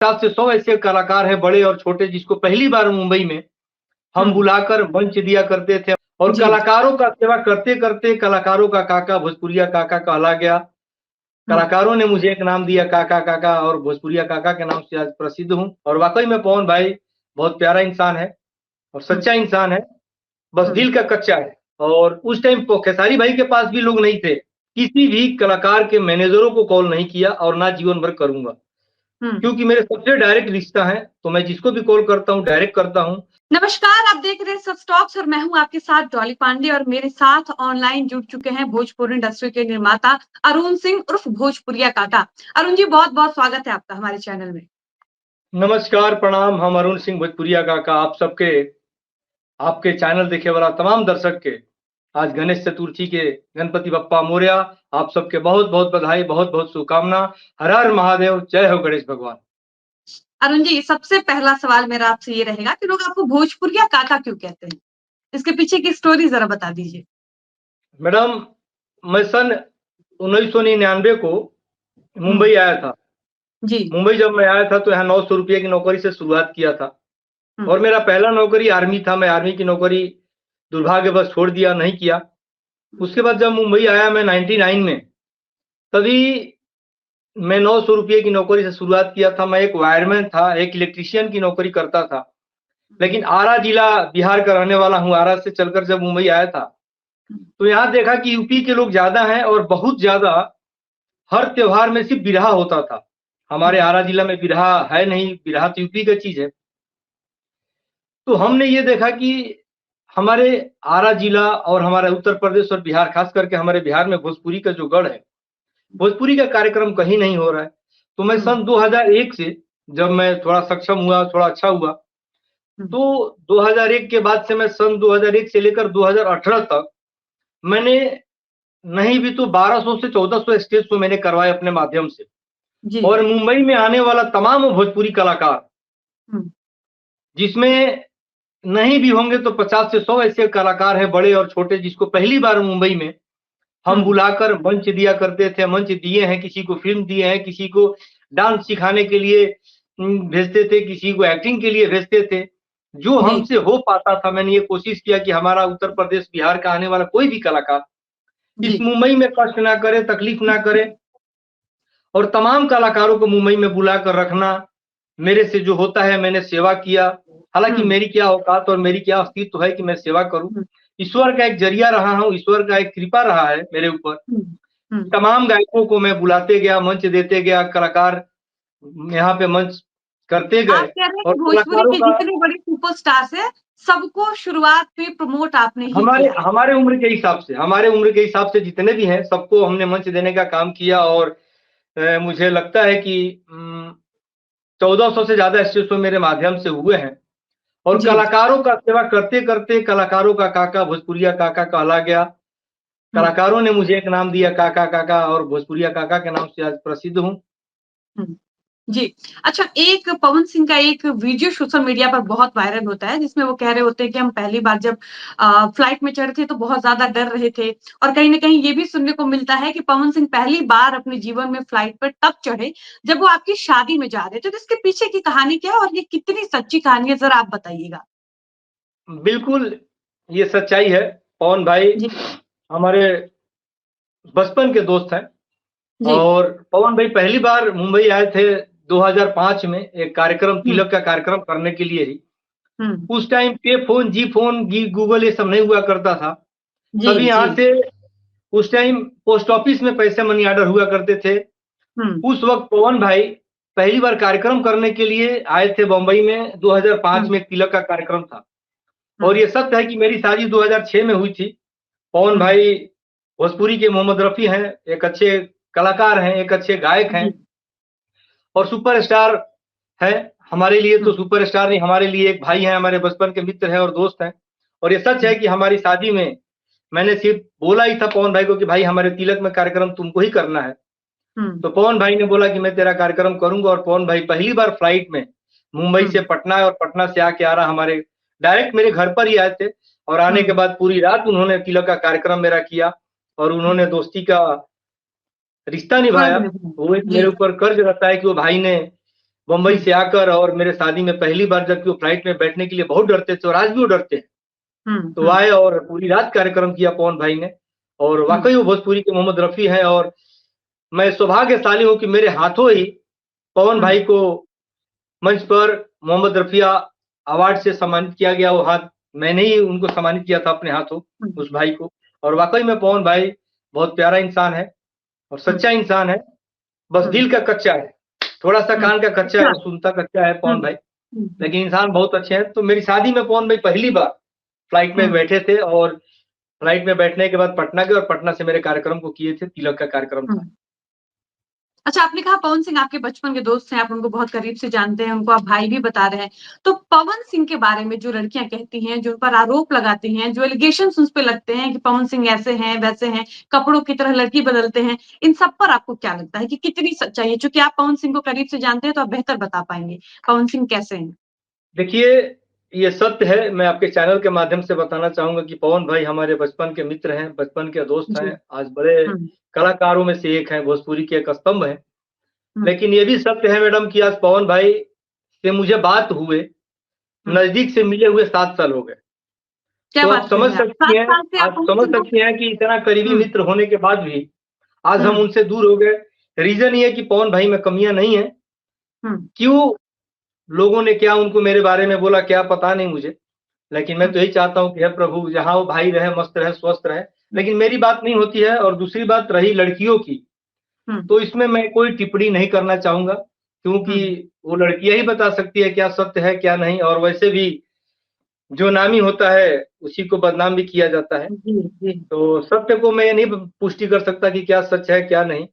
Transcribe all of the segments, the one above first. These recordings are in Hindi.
50 से 100 ऐसे कलाकार हैं बड़े और छोटे जिसको पहली बार मुंबई में हम बुलाकर मंच दिया करते थे और जी। कलाकारों का सेवा करते-करते कलाकारों का काका भोजपुरिया काका कहला गया। कलाकारों ने मुझे एक नाम दिया काका काका और भोजपुरिया काका के नाम से आज प्रसिद्ध हूँ और वाक़ई में पवन भाई बहुत प्यारा इंसान है और सच्चा इंसान है, बस दिल का कच्चा है। और उस टाइम तो खेसारी भाई के पास भी लोग नहीं थे, किसी भी कलाकार के मैनेजरों को कॉल नहीं किया और ना जीवन भर करूँगा। क्योंकि मेरे सबसे डायरेक्ट रिश्ता है, तो मैं जिसको भी कॉल करता हूँ, डायरेक्ट करता हूँ। नमस्कार, आप देख रहे हैं सब स्टॉक्स और मैं हूं आपके साथ डॉली पांडे और मेरे साथ ऑनलाइन जुड़ चुके हैं भोजपुरी इंडस्ट्री के निर्माता अरुण सिंह उर्फ भोजपुरिया काका। अरुण जी बहुत-बहुत स्वागत है आपका हमारे चैनल में। नमस्कार, प्रणाम, हम अरुण सिंह भोजपुरिया काका आप सबके आपके चैनल देखे वाला तमाम दर्शक के आज गणेश चतुर्थी के गणपति बप्पा मोरया, आप सबके बहुत-बहुत बधाई, बहुत-बहुत शुभकामना। हर हर महादेव, जय हो गणेश भगवान। अरुण जी, सबसे पहला सवाल मेरा आपसे ये रहेगा कि लोग आपको भोजपुरिया काका क्यों कहते हैं? इसके पीछे की स्टोरी ज़रा बता दीजिए। मैडम, मैं सन 1999 को मुंबई आया था। जी। मुंबई जब मैं आया था तो यहाँ 900 रुपये की नौकरी से शुरुआत किया था हुँ। और मेरा पहला नौकरी आर्मी था। मैं आर्मी की नौकरी दुर्भाग्यवश छोड़ दिया, नहीं किया। उसके बाद जब मुंबई आया मैं 99 में, तभी मैं 900 रुपये की नौकरी से शुरुआत किया था। मैं एक वायरमैन था, एक इलेक्ट्रीशियन की नौकरी करता था। लेकिन आरा जिला बिहार का रहने वाला हूँ, आरा से चलकर जब मुंबई आया था, तो यहाँ देखा कि यूपी के लोग ज़्यादा हैं और बहुत ज़्यादा हर त्योहार में सिर्फ़ बिरहा होता था। हमारे आरा जिला में बिरहा है नहीं, बिरहा तो यूपी का चीज़ है। तो हमने ये देखा कि हमारे आरा जिला और हमारा उत्तर प्रदेश और बिहार, ख़ास करके हमारे बिहार में भोजपुरी का जो गढ़ है, भोजपुरी का कार्यक्रम कहीं नहीं हो रहा है। तो मैं सन 2001 से जब मैं थोड़ा सक्षम हुआ, थोड़ा अच्छा हुआ, तो 2001 के बाद से मैं सन 2001 से लेकर 2018 तक मैंने नहीं भी तो 1200 से 1400 स्टेज शो मैंने करवाए अपने माध्यम से। जी। और मुंबई में आने वाला तमाम भोजपुरी कलाकार, जिसमें नहीं भी होंगे तो 50 से 100 ऐसे कलाकार हैं बड़े और छोटे जिसको पहली बार मुंबई में हम बुलाकर मंच दिया करते थे। मंच दिए हैं, किसी को फ़िल्म दिए हैं, किसी को डांस सिखाने के लिए भेजते थे, किसी को एक्टिंग के लिए भेजते थे। जो जी। हमसे हो पाता था, मैंने ये कोशिश किया कि हमारा उत्तर प्रदेश, बिहार का आने वाला कोई भी कलाकार जी। इस मुंबई में कष्ट ना करे, तकलीफ ना करे और तमाम कलाकारों को मुंबई में बुलाकर रखना, मेरे से जो होता है मैंने सेवा किया। हालाँकि मेरी क्या औकात और मेरी क्या अस्तित्व है कि मैं सेवा करूँ। ईश्वर का एक ज़रिया रहा हूँ, ईश्वर का एक कृपा रहा है मेरे ऊपर। तमाम गायकों को मैं बुलाते गया, मंच देते गया, कलाकार यहाँ पे मंच करते आप गए कह रहे हैं और कि भोजपुरी कलाकारों के का जितने बड़े सुपरस्टार्स हैं, सबको शुरुआत में प्रमोट आपने ही हमारे किया है। हमारे उम्र के हिसाब से जितने भी हैं, सबको हमने मंच देने का काम किया और मुझे लगता है कि 1400 से ज़्यादा स्टेज शो मेरे माध्यम से हुए हैं और जी। कलाकारों का सेवा करते-करते कलाकारों का काका भोजपुरिया काका कहला गया। कलाकारों ने मुझे एक नाम दिया काका काका और भोजपुरिया काका के नाम से आज प्रसिद्ध हूँ। हुँ। जी। अच्छा, एक पवन सिंह का एक वीडियो सोशल मीडिया पर बहुत वायरल होता है, जिसमें वो कह रहे होते हैं कि हम पहली बार जब फ्लाइट में चढ़े थे तो बहुत ज़्यादा डर रहे थे और कहीं न कहीं ये भी सुनने को मिलता है कि पवन सिंह पहली बार अपने जीवन में फ्लाइट पर तब चढ़े, जब वो आपकी शादी में जा रहे थे। तो इसके पीछे की कहानी क्या है और ये कितनी सच्ची कहानी है, ज़रा आप बताइएगा? बिल्कुल, ये सच्चाई है। पवन भाई जी। हमारे बचपन के दोस्त हैं जी। और पवन भाई पहली बार मुंबई आए थे 2005 में एक कार्यक्रम हुँ। तिलक का कार्यक्रम करने के लिए ही। हुँ। उस टाइम पे फ़ोन, जी फ़ोन, गूगल ये सब नहीं हुआ करता था। जी, तभी जी। यहाँ से उस टाइम पोस्ट ऑफिस में पैसे मनी ऑर्डर हुआ करते थे। हुँ। उस वक़्त पवन भाई पहली बार कार्यक्रम करने के लिए आए थे बम्बई में 2005 हुँ। में एक तिलक का कार्यक्रम था। हुँ। और ये सत्य है कि मेरी शादी 2006 में हुई थी। पवन हुँ। भाई भोजपुरी के मोहम्मद रफ़ी हैं, एक अच्छे कलाकार हैं, एक अच्छे गायक हैं जी। और सुपरस्टार हैं। हमारे लिए हुँ। तो सुपरस्टार नहीं, हमारे लिए एक भाई हैं, हमारे बचपन के मित्र हैं और दोस्त हैं। और ये सच है हुँ। कि हमारी शादी में मैंने सिर्फ़ बोला ही था पवन भाई को कि भाई हमारे तिलक में कार्यक्रम तुमको ही करना है। हुँ। तो पवन भाई ने बोला कि मैं तेरा कार्यक्रम करूँगा और पवन भाई पहली बार फ्लाइट में मुंबई हुँ। से पटना और पटना से आके आरा हमारे डायरेक्ट मेरे घर पर ही आए थे और आने के हुँ। बाद पूरी रात उन्होंने तिलक का कार्यक्रम मेरा किया और उन्होंने दोस्ती का रिश्ता फर्ज़ निभाया। निभाया। वो एक जी। मेरे ऊपर कर्ज रहता है कि वो भाई ने बम्बई से आकर और मेरे शादी में पहली बार जबकि वो फ्लाइट में बैठने के लिए बहुत डरते थे और आज भी वो डरते हैं। तो आए और पूरी रात कार्यक्रम किया पवन भाई ने, और वाकई वो भोजपुरी के मोहम्मद रफी हैं। और मैं सौभाग्यशाली हूँ कि मेरे हाथों ही पवन भाई को मंच पर मोहम्मद रफी अवार्ड से सम्मानित किया गया। वो हाथ मैंने ही उनको सम्मानित किया था अपने हाथों, उस भाई को। और वाकई में पवन भाई बहुत प्यारा इंसान है और सच्चा इंसान है, बस दिल का कच्चा है, थोड़ा सा कान का कच्चा है, सुनता कच्चा है पवन भाई, लेकिन इंसान बहुत अच्छे हैं। तो मेरी शादी में पवन भाई पहली बार फ्लाइट में बैठे थे और फ्लाइट में बैठने के बाद पटना गए और पटना से मेरे कार्यक्रम को किए थे, तिलक का कार्यक्रम था। अच्छा, आपने कहा पवन सिंह आपके बचपन के दोस्त हैं, आप उनको बहुत करीब से जानते हैं, उनको आप भाई भी बता रहे हैं। तो पवन सिंह के बारे में जो लड़कियां कहती हैं, जो उन पर आरोप लगाती हैं, जो एलिगेशंस उस पे लगते हैं कि पवन सिंह ऐसे हैं, वैसे हैं, कपड़ों की तरह लड़की बदलते हैं, इन सब पर आपको क्या लगता है कि कितनी सच्चाई है? चूंकि आप पवन सिंह को करीब से जानते हैं तो आप बेहतर बता पाएंगे, पवन सिंह कैसे हैं? देखिए, ये सत्य है। मैं आपके चैनल के माध्यम से बताना चाहूंगा कि पवन भाई हमारे बचपन के मित्र हैं, बचपन के दोस्त जी। हैं, आज बड़े कलाकारों में से एक हैं, भोजपुरी के एक स्तंभ हैं। लेकिन ये भी सत्य है मैडम कि आज पवन भाई से मुझे बात हुए, नजदीक से मिले हुए 7 साल हो गए। क्या तो बात आप समझ सकती हैं, आप समझ सकती हैं कि इतना करीबी मित्र होने के बाद भी आज हम उनसे दूर हो गए। रीजन ये है कि पवन भाई में कमियां नहीं है। क्यों लोगों ने क्या उनको मेरे बारे में बोला, क्या पता नहीं मुझे, लेकिन मैं तो यही चाहता हूँ कि हे प्रभु, जहाँ वो भाई रहे, मस्त रहे, स्वस्थ रहे। लेकिन मेरी बात नहीं होती है। और दूसरी बात रही लड़कियों की, तो इसमें मैं कोई टिप्पणी नहीं करना चाहूंगा, क्योंकि वो लड़कियां ही बता सकती है क्या सत्य है क्या नहीं। और वैसे भी जो नामी होता है उसी को बदनाम भी किया जाता है। तो सत्य को मैं नहीं पुष्टि कर सकता कि क्या सच है क्या नहीं।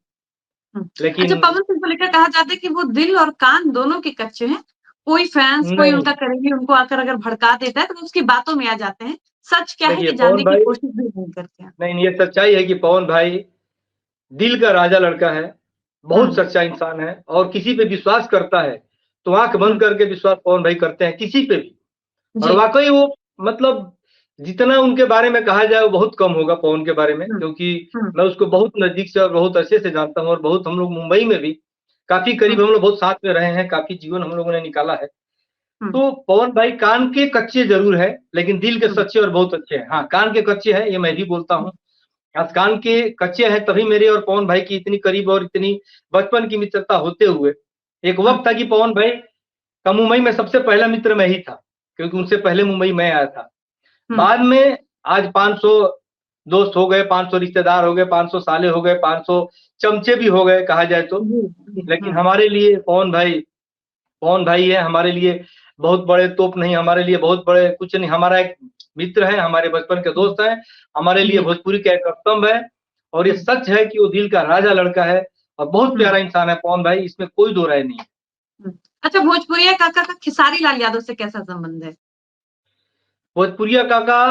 अच्छा, लेकिन पवन सिंह को लेकर कहा जाता है कि वो दिल और कान दोनों के कच्चे हैं। कोई फैंस, कोई नहीं, उनका करीबी उनको आकर अगर भड़का देता है तो वो उसकी बातों में आ जाते हैं। सच क्या है देखिए कि पवन जानने की भाई, कोशिश भी नहीं करते हैं। नहीं ये सच्चाई है कि पवन भाई दिल का राजा लड़का है, बहुत सच्चा इंसान है और किसी पे विश्वास करता है तो आंख बंद करके विश्वास पवन भाई करते हैं किसी पे भी। और वाकई वो मतलब जितना उनके बारे में कहा जाए वो बहुत कम होगा पवन के बारे में, क्योंकि मैं उसको बहुत नजदीक से और बहुत अच्छे से जानता हूँ। और बहुत हम लोग मुंबई में भी काफी करीब हम लोग बहुत साथ में रहे हैं, काफी जीवन हम लोगों ने निकाला है। तो पवन भाई कान के कच्चे जरूर है, लेकिन दिल के सच्चे और बहुत अच्छे हैं। हाँ, कान के कच्चे हैं, ये मैं भी बोलता हूँ। आज कान के कच्चे हैं, तभी मेरे और पवन भाई की इतनी करीब और इतनी बचपन की मित्रता होते हुए एक वक्त था कि पवन भाई का मुंबई में सबसे पहला मित्र मैं ही था, क्योंकि उनसे पहले मुंबई मैं आया था। बाद में आज 500 दोस्त हो गए, 500 रिश्तेदार हो गए, 500 साले हो गए, 500 चमचे भी हो गए कहा जाए तो। लेकिन हमारे लिए पवन भाई है हमारे लिए बहुत बड़े तोप नहीं, हमारे लिए बहुत बड़े कुछ नहीं। हमारा एक मित्र है, हमारे बचपन के दोस्त हैं, हमारे लिए भोजपुरी का एक स्तंभ है। और ये सच है कि वो दिल का राजा लड़का है और बहुत प्यारा इंसान है पवन भाई, इसमें कोई दो राय नहीं है। अच्छा, भोजपुरिया काका का खेसारी लाल यादव से कैसा संबंध है? भोजपुरिया काका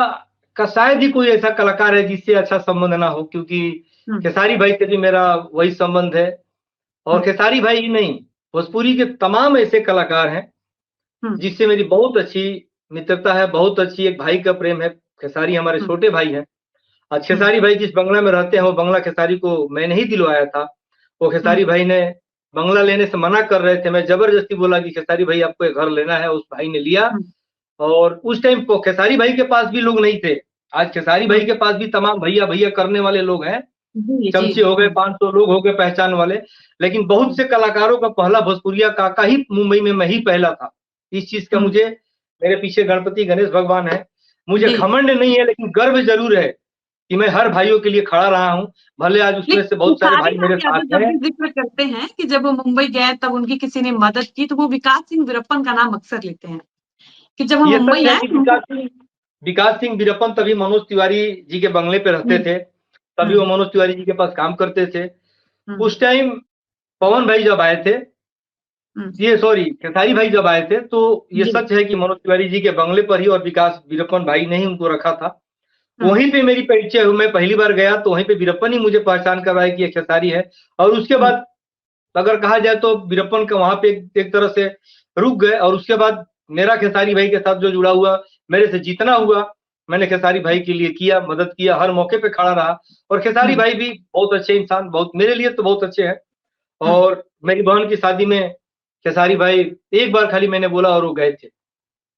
का शायद ही कोई ऐसा कलाकार है जिससे अच्छा संबंध ना हो, क्योंकि खेसारी भाई से भी मेरा वही संबंध है। और खेसारी भाई ही नहीं, भोजपुरी के तमाम ऐसे कलाकार हैं जिससे मेरी बहुत अच्छी मित्रता है, बहुत अच्छी एक भाई का प्रेम है। खेसारी हमारे छोटे भाई हैं। आज खेसारी भाई जिस बंगला में रहते हैं वो बंगला खेसारी को मैंने ही दिलवाया था। वो खेसारी भाई ने बंगला लेने से मना कर रहे थे, मैं जबरदस्ती बोला कि खेसारी भाई आपको एक घर लेना है, उस भाई ने लिया। और उस टाइम को खेसारी भाई के पास भी लोग नहीं थे। आज खेसारी भाई के पास भी तमाम भैया भैया करने वाले लोग हैं, चमचे हो गए, 500 लोग हो गए पहचान वाले। लेकिन बहुत से कलाकारों का पहला भोजपुरिया काका ही मुंबई में मैं ही पहला था। इस चीज का मुझे, मेरे पीछे गणपति गणेश भगवान है, मुझे घमंड नहीं है लेकिन गर्व जरूर है कि मैं हर भाइयों के लिए खड़ा रहा हूँ। भले आज उसमें से बहुत सारे भाई मेरे साथ जब हैं। भी जिक्र करते हैं कि जब वो मुंबई गए तब उनकी किसी ने मदद की, तो वो विकास सिंह वीरप्पन का नाम अक्सर लेते हैं कि जब हम ये मुंबई सच है आए कि विकास सिंह वीरप्पन तभी मनोज तिवारी जी के बंगले पे रहते थे, तभी वो मनोज तिवारी जी के पास काम करते थे। उस टाइम पवन भाई जब आए थे, ये सॉरी खेसारी भाई जब आए थे, तो ये सच है कि मनोज तिवारी जी के बंगले पर ही और विकास वीरप्पन भाई ने ही उनको रखा था। वहीं पे मेरी परिचय हुई, मैं पहली बार गया तो वहीं पे वीरप्पन ही मुझे पहचान करवाया कि ये खेसारी है। और उसके बाद अगर कहा जाए तो वीरप्पन का वहां पे एक तरह से रुक गए। और उसके बाद मेरा खेसारी भाई के साथ जो जुड़ा हुआ, मेरे से जितना हुआ मैंने खेसारी भाई के लिए किया, मदद किया, हर मौके पे खड़ा रहा। और खेसारी भाई भी बहुत अच्छे इंसान, बहुत मेरे लिए तो बहुत अच्छे हैं। और मेरी बहन की शादी में खेसारी भाई एक बार खाली मैंने बोला और वो गए थे,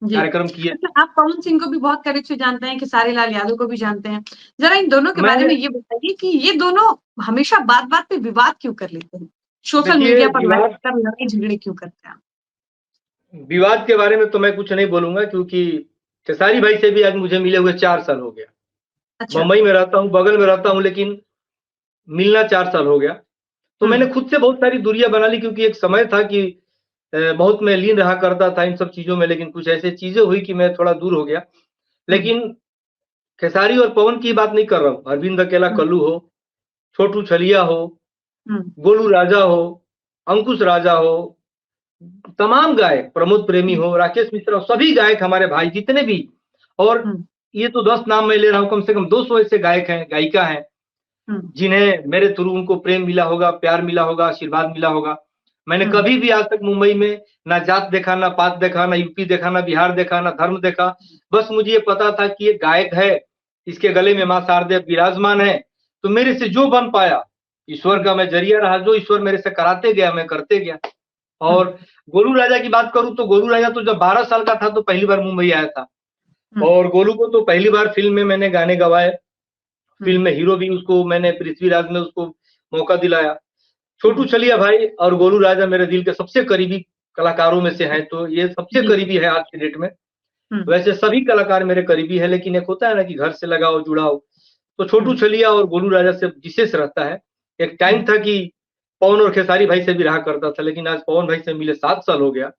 जी। कार्यक्रम किए। अच्छा, आप पवन सिंह को भी बहुत करीब से जानते हैं, खेसारी लाल यादव को भी जानते हैं। जरा इन दोनों के बारे मैं में ये बताइए कि ये दोनों हमेशा बात-बात पे विवाद क्यों कर लेते हैं? सोशल देखिए, मीडिया पर लाइव कर लड़ाई झगड़े क्यों करते हैं? विवाद के बारे में तो मैं कुछ नहीं बोलूंगा, क्योंकि खेसारी भाई से भी आज मुझे मिले हुए 4 साल हो गया। अच्छा। मुंबई में रहता हूँ, बगल में रहता हूँ, लेकिन मिलना 4 साल हो गया। तो मैंने खुद से बहुत सारी दूरियां बना ली, क्योंकि एक समय था कि बहुत मैं लीन रहा करता था इन सब चीजों में, लेकिन कुछ ऐसी चीजें हुई कि मैं थोड़ा दूर हो गया। लेकिन खेसारी और पवन की बात नहीं कर रहा हूँ, अरविंद अकेला कल्लू हो, छोटू छलिया हो, गोलू राजा हो, अंकुश राजा हो, तमाम गायक, प्रमोद प्रेमी हो, राकेश मिश्रा हो, सभी गायक हमारे भाई जितने भी, और ये तो 10 नाम मैं ले रहा हूँ, कम से कम 200 ऐसे गायक हैं, गायिका हैं, जिन्हें मेरे थ्रू उनको प्रेम मिला होगा, प्यार मिला होगा, आशीर्वाद मिला होगा। मैंने कभी भी आज तक मुंबई में ना जात देखा, ना पात देखा, ना यूपी देखा, ना बिहार देखा, ना धर्म देखा। बस मुझे ये पता था कि ये गायक है, इसके गले में मां शारदे विराजमान है, तो मेरे से जो बन पाया, ईश्वर का मैं जरिया रहा, जो ईश्वर मेरे से कराते गया मैं करते गया। और गोलू राजा की बात करूं तो गोलू राजा तो जब 12 साल का था तो पहली बार मुंबई आया था, और गोलू को तो पहली बार फिल्म में मैंने गाने गवाए, फिल्म में हीरो भी उसको मैंने पृथ्वीराज में उसको मौका दिलाया। छोटू छलिया भाई और गोलू राजा मेरे दिल के सबसे करीबी कलाकारों में से हैं, तो ये सबसे करीबी है आज की डेट में। वैसे सभी कलाकार मेरे करीबी है, लेकिन एक होता है ना कि घर से लगाओ जुड़ाओ, तो छोटू छलिया और गोलू राजा से विशेष रहता है। एक टाइम था कि पवन और खेसारी भाई से भी रहा करता था, लेकिन आज पवन भाई से मिले 7 साल हो गया,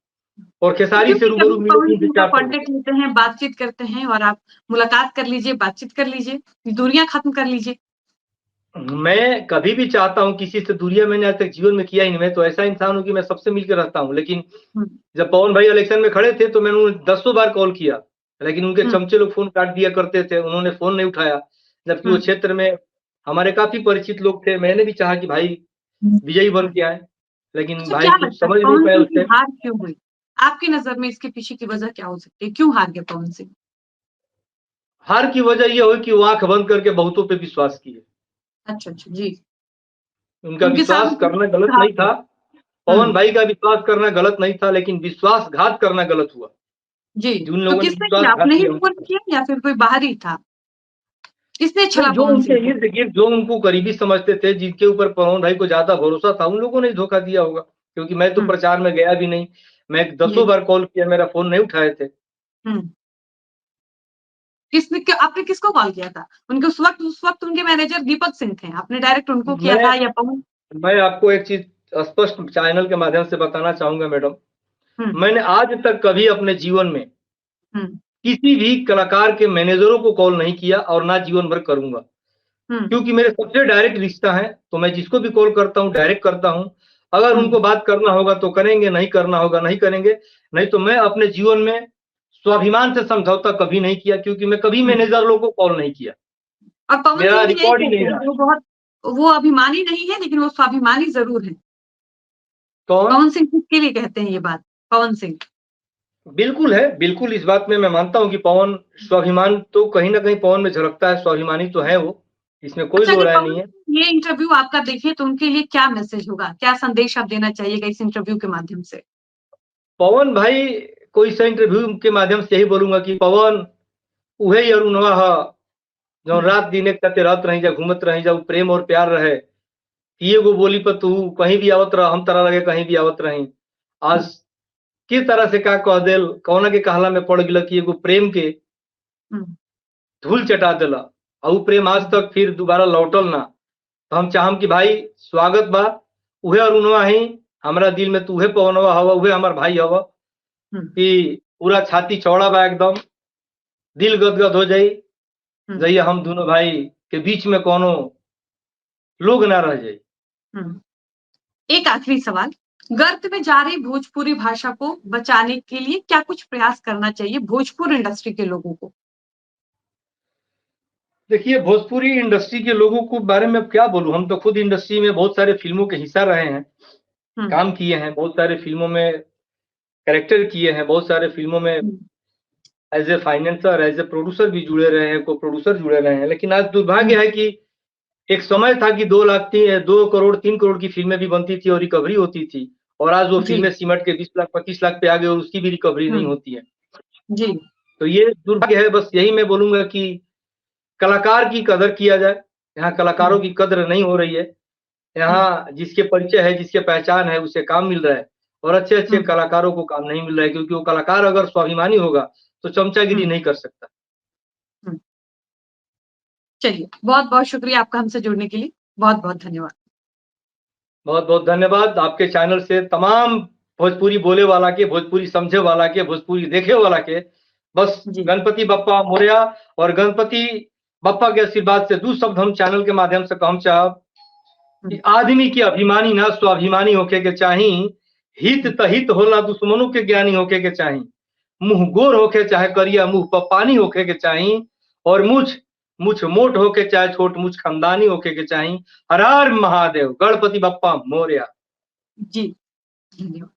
और खेसारी से रूबरू कभी मिले पवन 3 से सिंह का 4 साल हो कांटेक्ट लेते हैं, बातचीत करते हैं, और आप मुलाकात कर लीजिए, बातचीत कर लीजिए, दूरियां खत्म कर लीजिए। गया। मैं कभी भी चाहता हूँ किसी से दूरियां, मैंने आज तक जीवन में किया ही नहीं। मैं तो ऐसा इंसान हूँ कि मैं सबसे मिलकर रहता हूँ, लेकिन जब पवन भाई इलेक्शन में खड़े थे तो मैंने उन्हें 10 बार कॉल किया, लेकिन उनके चमचे लोग फोन काट दिया करते थे, उन्होंने फोन नहीं उठाया, जबकि वो क्षेत्र में हमारे काफी परिचित लोग थे। मैंने भी चाहा कि भाई विजयी बन के आए, लेकिन अच्छा, भाई क्या कुछ लगता है समझ नहीं पवन पाया सिंह की उससे। हार क्यों हुई? आपकी नजर में इसके पीछे की वजह क्या हो सकती है? क्यों हार गए पवन सिंह? हार की वजह ये हुई कि वो आंख बंद करके बहुतों पे विश्वास किए। अच्छा, अच्छा, जी। उनका उनके साथ विश्वास करना गलत घात नहीं हुआ। था, पवन भाई का विश्वास करना गलत नहीं था, लेकिन विश्वासघात करना गलत हुआ। जी, जिन तो लोगों ने किसने किया? विश्वासघात आपने ही किया लोगों ने किया या फिर कोई बाहरी था? किसने नहीं, छला जो पवन उनके सिंह को? इर्द गिर्द जो उनको करीबी समझते थे, जिनके ऊपर पवन भाई को ज्यादा भरोसा था, उन लोगों ने धोखा दिया होगा, क्योंकि मैं तो प्रचार में गया भी नहीं। मैं 10 जी। बार कॉल किया, मेरा फोन नहीं उठाए थे। आपने किसको कॉल किया था? उनके उस वक्त उनके मैनेजर दीपक सिंह थे। आपने डायरेक्ट उनको किया मैं था या पवन? मैं आपको एक चीज स्पष्ट चैनल के माध्यम से बताना चाहूंगा मैडम, मैंने आज तक कभी अपने जीवन में किसी भी कलाकार के मैनेजरों को कॉल नहीं किया, और ना जीवन भर करूंगा, क्योंकि मेरे सबसे डायरेक्ट रिश्ता है। तो मैं जिसको भी कॉल करता हूँ डायरेक्ट करता हूँ, अगर उनको बात करना होगा तो करेंगे, नहीं करना होगा नहीं करेंगे। नहीं तो मैं अपने जीवन में स्वाभिमान से समझौता कभी नहीं किया, क्योंकि मैं कभी मैनेजर लोगों को कॉल नहीं किया, और पवन मेरा सिंह भी यही रिकॉर्ड ही कहते नहीं हैं रहा। कि वो अभिमानी नहीं है, लेकिन वो स्वाभिमानी जरूर है। कौन? पवन सिंह किसके लिए कहते हैं ये बात? पवन सिंह बिल्कुल है, बिल्कुल इस बात में मैं मानता हूँ कि पवन स्वाभिमान तो कहीं ना कहीं पवन में झलकता है, स्वाभिमानी तो है वो, इसमें कोई अच्छा, दो अगर राय पवन नहीं है। सिंह ये इंटरव्यू आपका देखे तो उनके लिए क्या मैसेज होगा? क्या संदेश आप देना चाहिएगा इस इंटरव्यू के माध्यम से? पवन भाई को इस इंटरव्यू के माध्यम से यही बोलूंगा कि पवन उहे ही अरुणवा ह जो रात दिन एक करते रहत रही जा, घूमत रही जा, प्रेम और प्यार रहे, ये गो बोली पर तू कहीं भी आवत रह, हम तरह लगे कहीं भी आवत रही। आज किस तरह से का कह देल, कौना के कहला में पड़ गिल कि एगो प्रेम के धूल चटा देला, और उ प्रेम आज तक फिर दोबारा लौटल ना। तो हम चाहम कि भाई स्वागत बा, उहे अरुणवा ही हमरा दिल में, तू उहे पवनवा हवा, उहे हमार भाई हवा, कि पूरा छाती चौड़ा बा एकदम, दिल गदगद हो जाई जइया हम दोनों भाई के बीच में कोनो लोग ना रह जाए। एक आखिरी सवाल, गर्त में जा रही भोजपुरी भाषा को बचाने के लिए क्या कुछ प्रयास करना चाहिए भोजपुरी इंडस्ट्री के लोगों को? देखिए, भोजपुरी इंडस्ट्री के लोगों को बारे में अब क्या बोलूं, हम तो खुद इंडस्ट्री में बहुत सारे फिल्मों के हिस्सा रहे हैं, काम किए हैं, बहुत सारे फिल्मों में कैरेक्टर किए हैं, बहुत सारे फिल्मों में as a financer, as a producer भी जुड़े रहे हैं, को प्रोड्यूसर जुड़े रहे हैं। लेकिन आज दुर्भाग्य है कि एक समय था कि 2 करोड़ 3 करोड़ की फिल्में भी बनती थी और रिकवरी होती थी, और आज वो जी। फिल्में सिमट के 20 लाख 25 लाख पे आ गई और उसकी भी रिकवरी नहीं होती है। जी। तो ये दुर्भाग्य है। बस यही मैं बोलूंगा कि कलाकार की कदर किया जाए। यहाँ कलाकारों की कदर नहीं हो रही है। यहाँ जिसके परिचय है, जिसके पहचान है, उसे काम मिल रहा है और अच्छे-अच्छे कलाकारों को काम नहीं मिल रहा है, क्योंकि वो कलाकार अगर स्वाभिमानी होगा तो चमचागिरी नहीं कर सकता। चलिए, बहुत-बहुत शुक्रिया आपका हमसे जुड़ने के लिए। बहुत-बहुत धन्यवाद। बहुत-बहुत धन्यवाद। आपके चैनल से तमाम भोजपुरी बोले वाला के, भोजपुरी समझे वाला के, भोजपुरी देखे वाला के बस जी। गणपति बप्पा मोरया और गणपति बप्पा के आशीर्वाद से 2 शब्द हम चैनल के माध्यम से कहम चाहब कि आदमी के अभिमानी ना स्वाभिमानी होके के चाही, हित तहित होला दुश्मनों के ज्ञानी होके के चाही, मुँह गोर होके चाहे करिया मुँह पर पानी होके के चाही और मुछ मोट होके चाहे छोट मुछ खानदानी होके के चाही। हर हर महादेव, गणपति बप्पा मोरया। जी, धन्यवाद।